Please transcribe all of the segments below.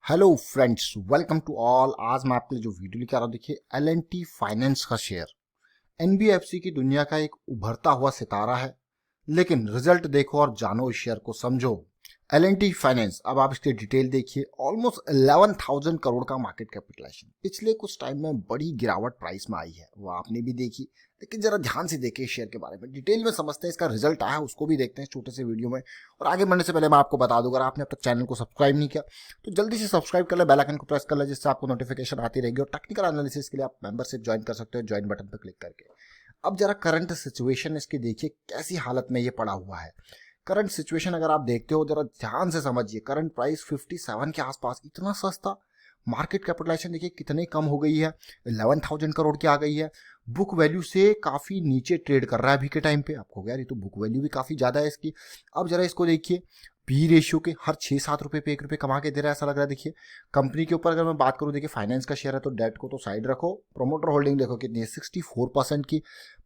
Hello friends, welcome to all. आज मैं आपके लिए जो वीडियो लेकर आ रहा हूँ, देखिए L&T फाइनेंस का शेयर एनबीएफसी की दुनिया का एक उभरता हुआ सितारा है। लेकिन रिजल्ट देखो और जानो, इस शेयर को समझो। L&T फाइनेंस, अब आप इसकी डिटेल देखिए। ऑलमोस्ट 11,000 करोड़ का मार्केट कैपिटलाइजेशन। पिछले कुछ टाइम में बड़ी गिरावट प्राइस में आई है, वो आपने भी देखी। लेकिन जरा ध्यान से देखिए शेयर के बारे में, डिटेल में समझते हैं। इसका रिजल्ट आया उसको भी देखते हैं छोटे से वीडियो में। और आगे बढ़ने से पहले मैं आपको बता दूं, अगर आपने अब तक चैनल को सब्सक्राइब नहीं किया तो जल्दी से सब्सक्राइब कर ले, बेल आइकन को प्रेस कर ले, जिससे आपको नोटिफिकेशन आती रहेगी। और टेक्निकल एनालिसिस के लिए आप मेंबरशिप ज्वाइन कर सकते हो, ज्वाइन बटन पर क्लिक करके। अब जरा करंट सिचुएशन इसकी देखिए, कैसी हालत में ये पड़ा हुआ है। करंट सिचुएशन अगर आप देखते हो, जरा ध्यान से समझिए। करंट प्राइस 57 के आसपास, इतना सस्ता। मार्केट कैपिटलाइजेशन देखिए कितने कम हो गई है, 11,000 करोड़ की आ गई है। बुक वैल्यू से काफी नीचे ट्रेड कर रहा है अभी के टाइम पे। आपको यार, ये तो बुक वैल्यू भी काफी ज्यादा है इसकी। अब जरा इसको देखिए, पी रेशियो के हर 6-7 रुपए पे 1 रुपए कमा के दे रहा है, ऐसा लग रहा है। देखिए कंपनी के ऊपर अगर मैं बात करूं, देखिए फाइनेंस का शेयर है तो डेट को तो साइड रखो। प्रोमोटर होल्डिंग देखो कितनी है, 64% की।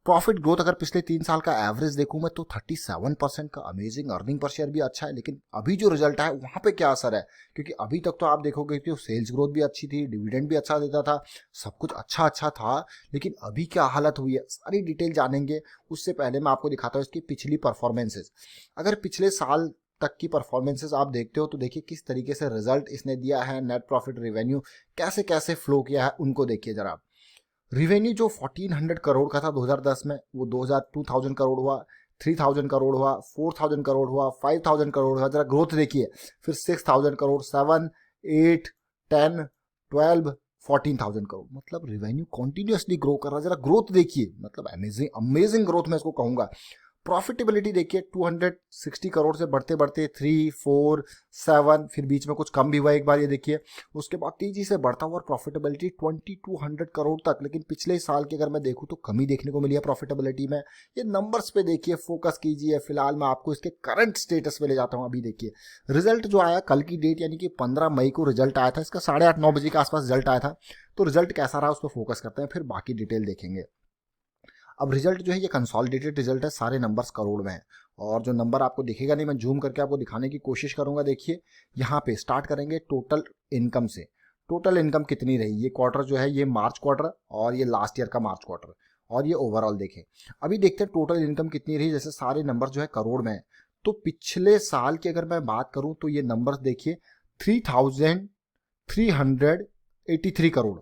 प्रॉफिट ग्रोथ अगर पिछले 3 साल का एवरेज देखूं मैं तो 37% का। अमेजिंग। अर्निंग पर शेयर भी अच्छा है। लेकिन अभी जो रिजल्ट है वहां पे क्या असर है, क्योंकि अभी तक तो आप देखोगे कि सेल्स ग्रोथ भी अच्छी थी, डिविडेंड भी अच्छा देता था, सब कुछ अच्छा अच्छा था। लेकिन अभी क्या हालत हुई है, सारी डिटेल जानेंगे। उससे पहले मैं आपको दिखाता हूँ इसकी पिछली परफॉर्मेंसेस। अगर पिछले साल तक की परफॉर्मेंसेस आप देखते हो तो देखिए किस तरीके से रिजल्ट इसने दिया है। नेट प्रॉफिट, रेवेन्यू कैसे कैसे फ्लो किया है, उनको देखिए जरा। रिवेन्यू जो 1400 करोड़ का था 2010 में, वो 2000 करोड़ हुआ, 3000 करोड़ हुआ, 4000 करोड़ हुआ, 5000 करोड़ हुआ। जरा ग्रोथ देखिए, फिर 6000 करोड़, 7, 8, 10, 12, 14,000 करोड़। मतलब रिवेन्यू कॉन्टिन्यूसली ग्रो कर रहा है। जरा ग्रोथ देखिए, मतलब अमेजिंग अमेजिंग ग्रोथ मैं इसको कहूंगा। प्रॉफिटेबिलिटी देखिए, 260 करोड़ से बढ़ते बढ़ते 3, 4, 7, फिर बीच में कुछ कम भी हुआ एक बार, ये देखिए। उसके बाद तेजी से बढ़ता हुआ प्रॉफिटेबिलिटी 2200 करोड़ तक। लेकिन पिछले साल की अगर मैं देखूं तो कमी देखने को मिली है प्रॉफिटेबिलिटी में। ये नंबर्स पे देखिए, फोकस कीजिए। फिलहाल मैं आपको इसके करंट स्टेटस पे ले जाता हूं। अभी देखिए रिजल्ट जो आया कल की डेट, यानी कि 15 मई को रिजल्ट आया था इसका। 8:30-9 बजे के आसपास रिजल्ट आया था। तो रिजल्ट कैसा रहा उस पर फोकस करते हैं, फिर बाकी डिटेल देखेंगे। अब रिजल्ट जो है ये कंसोलिडेटेड रिजल्ट है, सारे नंबर्स करोड़ में हैं। और जो नंबर आपको दिखेगा नहीं, मैं जूम करके आपको दिखाने की कोशिश करूंगा। देखिए यहाँ पे स्टार्ट करेंगे टोटल इनकम से। टोटल इनकम कितनी रही, ये क्वार्टर जो है ये मार्च क्वार्टर, और ये लास्ट ईयर का मार्च क्वार्टर, और ये ओवरऑल देखें। अभी देखते हैं टोटल इनकम कितनी रही। जैसे सारे नंबर जो है करोड़ में है, तो पिछले साल की अगर मैं बात करूं तो ये नंबर देखिए, 3,383 करोड़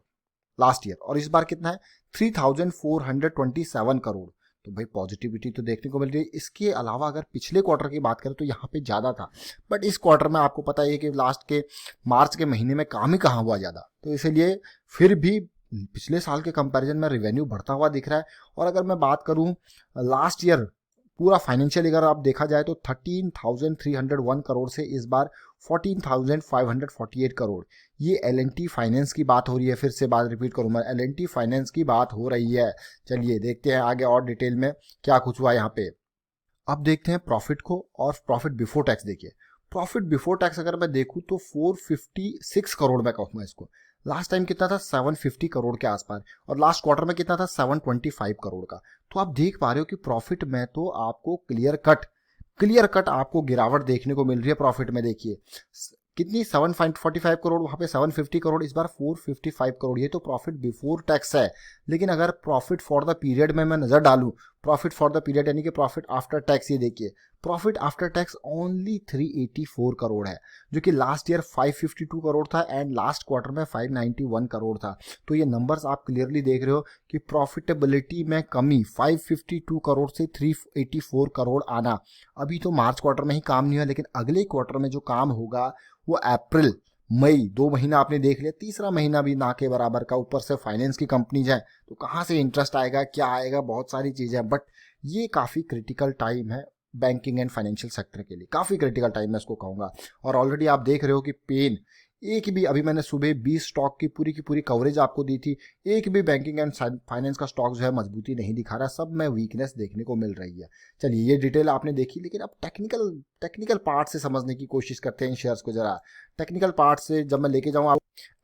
लास्ट ईयर। और इस बार कितना है, 3,427 करोड़। तो भाई पॉजिटिविटी तो देखने को मिल रही है। इसके अलावा अगर पिछले क्वार्टर की बात करें तो यहाँ पे ज़्यादा था, बट इस क्वार्टर में आपको पता है कि लास्ट के मार्च के महीने में काम ही कहाँ हुआ ज़्यादा, तो इसलिए फिर भी पिछले साल के कंपैरिजन में रेवेन्यू बढ़ता हुआ दिख रहा है। और अगर मैं बात करूँ लास्ट ईयर पूरा फाइनेंशियल, अगर आप देखा जाए तो 13,301 करोड़ से इस बार 14,548 करोड़। ये L&T फाइनेंस की बात हो रही है। फिर से बात रिपीट करूँ मैं, L&T फाइनेंस की बात हो रही है। चलिए देखते हैं आगे और डिटेल में क्या कुछ हुआ यहाँ पे। अब देखते हैं प्रॉफिट को, और प्रॉफिट बिफोर टैक्स देखिए। प्रॉफिट बिफोर टैक्स अगर मैं देखूँ तो 456 करोड़ में कहूँगा इसको। लास्ट टाइम कितना था, 750 करोड़ के आसपास। और लास्ट क्वार्टर में कितना था, 725 करोड़ का। तो आप देख पा रहे हो कि प्रॉफिट में तो आपको क्लियर कट आपको गिरावट देखने को मिल रही है। प्रॉफिट में देखिए कितनी, 745 करोड़, वहां पे 750 करोड़, इस बार 455 करोड़। ये तो प्रॉफिट बिफोर टैक्स है। लेकिन अगर प्रॉफिट फॉर द पीरियड में मैं नजर डालूं, प्रॉफिट फॉर द पीरियड यानी कि प्रॉफिट आफ्टर टैक्स, ये देखिए profit after tax only 384 crore है, जो कि लास्ट ईयर 552 करोड़ था एंड लास्ट क्वार्टर में 591 करोड़ था। तो ये नंबर्स आप क्लियरली देख रहे हो कि प्रॉफिटेबिलिटी में कमी, 552 करोड़ से 384 करोड़ आना। अभी तो मार्च क्वार्टर में ही काम नहीं हुआ, लेकिन अगले क्वार्टर में जो काम होगा वो अप्रैल मई 2 महीना आपने देख लिया, तीसरा महीना भी ना के बराबर का। ऊपर से फाइनेंस की कंपनीज है, तो कहाँ से इंटरेस्ट आएगा, क्या आएगा, बहुत सारी चीजें हैं। बट ये काफी क्रिटिकल टाइम है बैंकिंग एंड फाइनेंशियल सेक्टर के लिए, काफी क्रिटिकल टाइम मैं इसको कहूंगा। और ऑलरेडी आप देख रहे हो कि पेन एक भी, अभी मैंने सुबह 20 स्टॉक की पूरी कवरेज आपको दी थी, एक भी बैंकिंग एंड फाइनेंस का स्टॉक जो है मजबूती नहीं दिखा रहा, सब में वीकनेस देखने को मिल रही है। चलिए ये डिटेल आपने देखी, लेकिन अब टेक्निकल पार्ट से समझने की कोशिश करते हैं इन शेयर्स को। जरा टेक्निकल पार्ट से जब मैं लेके जाऊँ,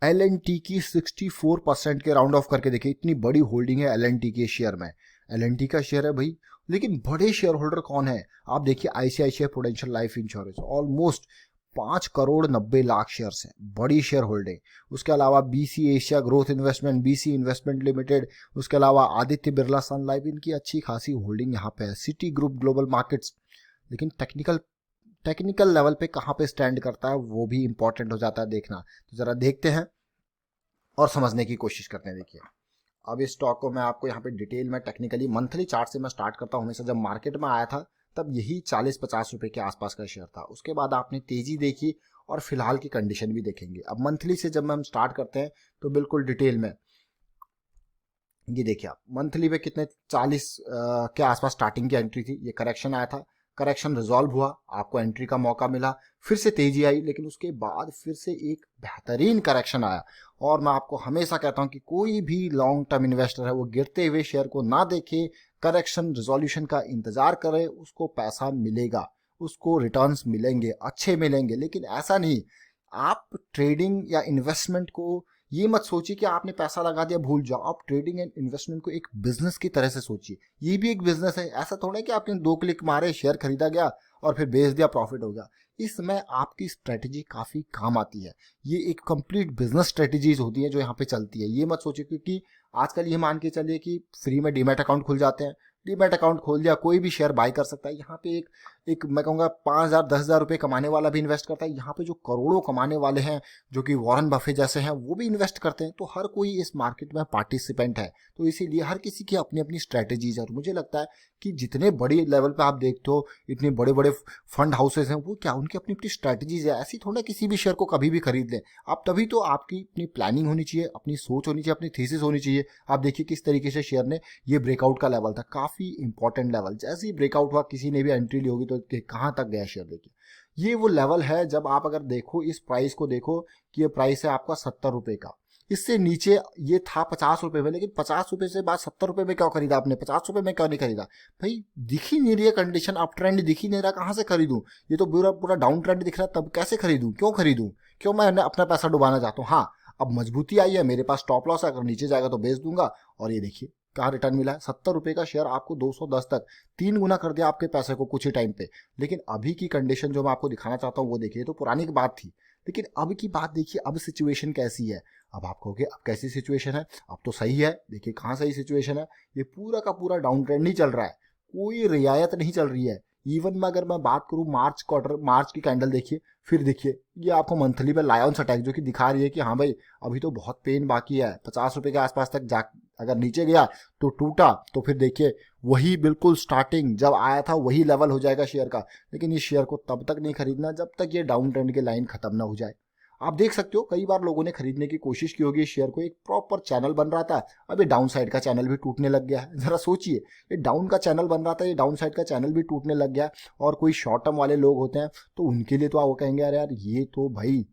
L&T की 64% के राउंड ऑफ करके देखिए, इतनी बड़ी होल्डिंग है L&T के शेयर में। L&T का शेयर है भाई, लेकिन बड़े शेयर होल्डर कौन है आप देखिए, ICICI prudential life insurance almost 5,90,00,000 shares हैं, बड़ी शेयर होल्डिंग। उसके अलावा BC Asia growth investment, BC investment limited, उसके अलावा आदित्य बिरला सन लाइफ, इनकी अच्छी खासी होल्डिंग यहाँ पे है। सिटी ग्रुप ग्लोबल मार्केट्स, लेकिन टेक्निकल लेवल पे कहाँ पे स्टैंड करता है वो भी इंपॉर्टेंट हो जाता है देखना। तो जरा देखते हैं और समझने की कोशिश करते हैं। देखिए अब इस स्टॉक को मैं आपको यहाँ पे डिटेल में टेक्निकली मंथली चार्ट से मैं स्टार्ट करता हूँ। हमेशा जब मार्केट में आया था तब यही 40-50 रुपए के आसपास का शेयर था। उसके बाद आपने तेजी देखी और फिलहाल की कंडीशन भी देखेंगे। अब मंथली से जब हम स्टार्ट करते हैं तो बिल्कुल डिटेल में ये देखिए आप मंथली पे कितने 40 के आसपास स्टार्टिंग की एंट्री थी। ये करेक्शन आया था, करेक्शन रिजॉल्व हुआ, आपको एंट्री का मौका मिला, फिर से तेजी आई, लेकिन उसके बाद फिर से एक बेहतरीन करेक्शन आया। और मैं आपको हमेशा कहता हूं कि कोई भी लॉन्ग टर्म इन्वेस्टर है वो गिरते हुए शेयर को ना देखे, करेक्शन रिजोल्यूशन का इंतजार करे, उसको पैसा मिलेगा, उसको रिटर्न्स मिलेंगे, अच्छे मिलेंगे। लेकिन ऐसा नहीं, आप ट्रेडिंग या इन्वेस्टमेंट को ये मत सोचिए कि आपने पैसा लगा दिया भूल जाओ। आप ट्रेडिंग एंड इन्वेस्टमेंट को एक बिजनेस की तरह से सोचिए। ये भी एक बिजनेस है। ऐसा थोड़ा है कि आपने 2 क्लिक मारे, शेयर खरीदा गया और फिर बेच दिया, प्रॉफिट हो गया। इसमें आपकी स्ट्रेटेजी काफी काम आती है। ये एक कंप्लीट बिजनेस स्ट्रेटेजीज होती है जो यहाँ पे चलती है। ये मत सोचिए, क्योंकि आजकल ये मान के चलिए कि फ्री में डीमैट अकाउंट खुल जाते हैं। डीमैट अकाउंट खोल दिया, कोई भी शेयर बाय कर सकता है। यहाँ पे एक मैं कहूँगा 5,000 10,000 रुपये कमाने वाला भी इन्वेस्ट करता है। यहाँ पे जो करोड़ों कमाने वाले हैं, जो कि वॉरेन बफे जैसे हैं, वो भी इन्वेस्ट करते हैं। तो हर कोई इस मार्केट में पार्टिसिपेंट है। तो इसीलिए हर किसी की अपनी अपनी स्ट्रैटेजीज है। और मुझे लगता है कि जितने बड़े लेवल पे आप देखते हो, इतने बड़े बड़े फंड हाउसेज हैं, वो क्या उनकी अपनी अपनी स्ट्रैटेजीज है। ऐसी थोड़ा किसी भी शेयर को कभी भी खरीद लें आप, तभी तो आपकी अपनी प्लानिंग होनी चाहिए, अपनी सोच होनी चाहिए, अपनी थीसिस होनी चाहिए। आप देखिए किस तरीके से शेयर ने, ये ब्रेकआउट का लेवल था, काफी इंपॉर्टेंट लेवल। जैसे ही ब्रेकआउट हुआ, किसी ने भी एंट्री ली होगी तो कहाँ तक गया शेयर। देखिए ये वो लेवल है, जब आप अगर देखो इस प्राइस को, देखो कि ये प्राइस है आपका 70 रुपए का। इससे नीचे ये था 50 रुपए में, लेकिन 50 रुपए से बाद 70 रुपए में क्यों खरीदा आपने, 50 रुपए में क्यों नहीं खरीदा भाई? दिख ही नहीं रही है कंडीशन, अप ट्रेंड दिख ही नहीं रहा, कहाँ से खरीदूं? ये तो पूरा पूरा डाउन ट्रेंड दिख रहा है, तब कैसे खरीदूं? क्यों खरीदूं? क्यों मैं अपना पैसा डुबाना चाहता हूँ? हाँ, अब मजबूती आई है, मेरे पास स्टॉप लॉस है, अगर नीचे जाएगा तो बेच दूंगा। और ये देखिए कहाँ रिटर्न मिला है, 70 रुपए का शेयर आपको 210 तक 3 गुना कर दिया आपके पैसे को कुछ ही टाइम पे। लेकिन अभी की कंडीशन जो मैं आपको दिखाना चाहता हूँ वो देखिए, तो पुरानी की बात थी, लेकिन अब की बात देखिए, अब सिचुएशन कैसी है। अब आप कहोगे अब कैसी सिचुएशन है? अब तो सही है। देखिए कहाँ सही सिचुएशन है, ये पूरा का पूरा डाउन ट्रेंड ही चल रहा है, कोई रियायत नहीं चल रही है। इवन में अगर मैं बात करूं मार्च की कैंडल देखिए, फिर देखिए ये आपको मंथली पे लायंस अटैक जो कि दिखा रही है कि हाँ भाई अभी तो बहुत पेन बाकी है। 50 रुपए के आसपास तक जा, अगर नीचे गया तो टूटा, तो फिर देखिए वही बिल्कुल स्टार्टिंग जब आया था वही लेवल हो जाएगा शेयर का। लेकिन इस शेयर को तब तक नहीं खरीदना जब तक ये डाउन ट्रेंड की लाइन खत्म ना हो जाए। आप देख सकते हो कई बार लोगों ने खरीदने की कोशिश की होगी इस शेयर को, एक प्रॉपर चैनल बन रहा था, अब ये डाउन साइड का चैनल भी टूटने लग गया है। जरा सोचिए, ये डाउन का चैनल बन रहा था, ये डाउन साइड का चैनल भी टूटने लग गया। और कोई शॉर्ट टर्म वाले लोग होते हैं तो उनके लिए तो वो कहेंगे अरे यार ये तो भाई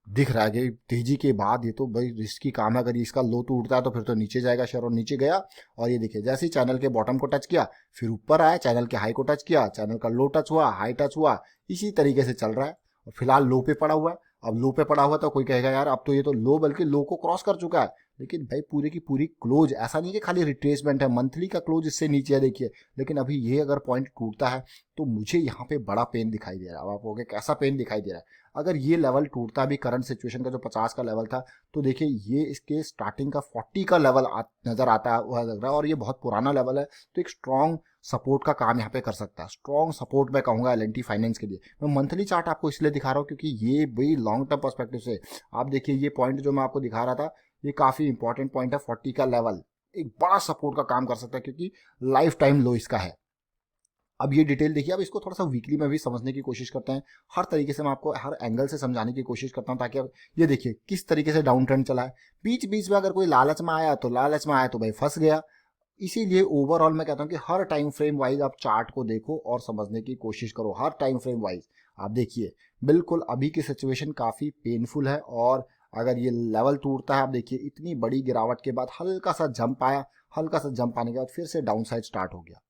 दिख रहा है कि तेजी के बाद ये तो भाई रिस्की काम है, अगर इसका लो टूटता है तो फिर तो नीचे जाएगा शेयर। और नीचे गया और ये देखिए जैसे ही चैनल के बॉटम को टच किया फिर ऊपर आया, चैनल के हाई को टच किया, चैनल का लो टच हुआ, हाई टच हुआ, इसी तरीके से चल रहा है। और फिलहाल लो पे पड़ा हुआ है। अब लो पे पड़ा हुआ तो कोई कहेगा यार अब तो ये तो लो, बल्कि लो को क्रॉस कर चुका है। लेकिन भाई पूरी की पूरी क्लोज ऐसा नहीं कि खाली रिट्रेसमेंट है, मंथली का क्लोज इससे नीचे है देखिए। लेकिन अभी ये अगर पॉइंट टूटता है तो मुझे यहाँ पे बड़ा पेन दिखाई दे रहा है। अब आप कहोगे कैसा पेन दिखाई दे रहा है? अगर ये लेवल टूटता भी करंट सिचुएशन का जो 50 का लेवल था, तो देखिए ये इसके स्टार्टिंग का 40 का लेवल नजर आता है, वह लग रहा है। और ये बहुत पुराना लेवल है, तो एक स्ट्रॉन्ग सपोर्ट का काम यहाँ पे कर सकता है। स्ट्रॉन्ग सपोर्ट मैं कहूँगा एल&टी फाइनेंस के लिए। मैं मंथली चार्ट आपको इसलिए दिखा रहा हूँ क्योंकि ये भी लॉन्ग टर्म पर्सपेक्टिव से आप देखिए, ये पॉइंट जो मैं आपको दिखा रहा था ये काफी इंपॉर्टेंट पॉइंट है। 40 का लेवल एक बड़ा सपोर्ट का काम कर सकता है क्योंकि लाइफ टाइम लो इसका है। अब ये डिटेल देखिए, अब इसको थोड़ा सा वीकली में भी समझने की कोशिश करते हैं। हर तरीके से मैं आपको हर एंगल से समझाने की कोशिश करता हूं ताकि अब ये देखिए किस तरीके से डाउन ट्रेंड चला है। बीच बीच में अगर कोई लालच में आया तो भाई फंस गया। इसीलिए ओवरऑल मैं कहता हूं कि हर टाइम फ्रेम वाइज आप चार्ट को देखो और समझने की कोशिश करो। हर टाइम फ्रेम वाइज आप देखिए, बिल्कुल अभी की सिचुएशन काफी पेनफुल है। और अगर ये लेवल टूटता है, आप देखिए इतनी बड़ी गिरावट के बाद हल्का सा जंप आया, हल्का सा जंप आने के बाद फिर से डाउन साइड स्टार्ट हो गया।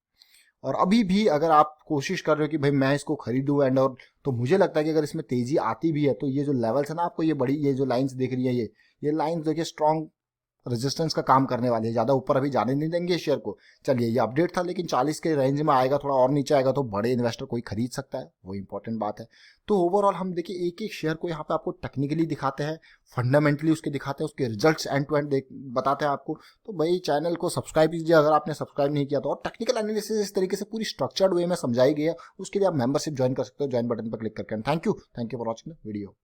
और अभी भी अगर आप कोशिश कर रहे हो कि भाई मैं इसको खरीदूं एंड और, तो मुझे लगता है कि अगर इसमें तेजी आती भी है तो ये जो लेवल्स है ना, आपको ये बड़ी ये जो लाइंस दिख रही है, ये लाइंस देखिए स्ट्रॉन्ग रेजिस्टेंस का काम करने वाली है, ज़्यादा ऊपर अभी जाने नहीं देंगे शेयर को। चलिए ये अपडेट था, लेकिन 40 के रेंज में आएगा, थोड़ा और नीचे आएगा तो बड़े इन्वेस्टर कोई खरीद सकता है, वो इंपॉर्टेंट बात है। तो ओवरऑल हम देखिए एक एक शेयर को यहाँ पे आपको टेक्निकली दिखाते हैं, फंडामेंटली उसके दिखाते हैं, उसके रिजल्ट्स एंड टू एंड बताते हैं आपको। तो भाई चैनल को सब्सक्राइब कीजिए अगर आपने सब्सक्राइब नहीं किया तो। और टेक्निकल एनालिसिस इस तरीके से पूरी स्ट्रक्चर्ड वे में समझाई गई है, उसके लिए आप मेंबरशिप ज्वाइन कर सकते हो, ज्वाइन बटन पर क्लिक करके। Thank you for watching the video.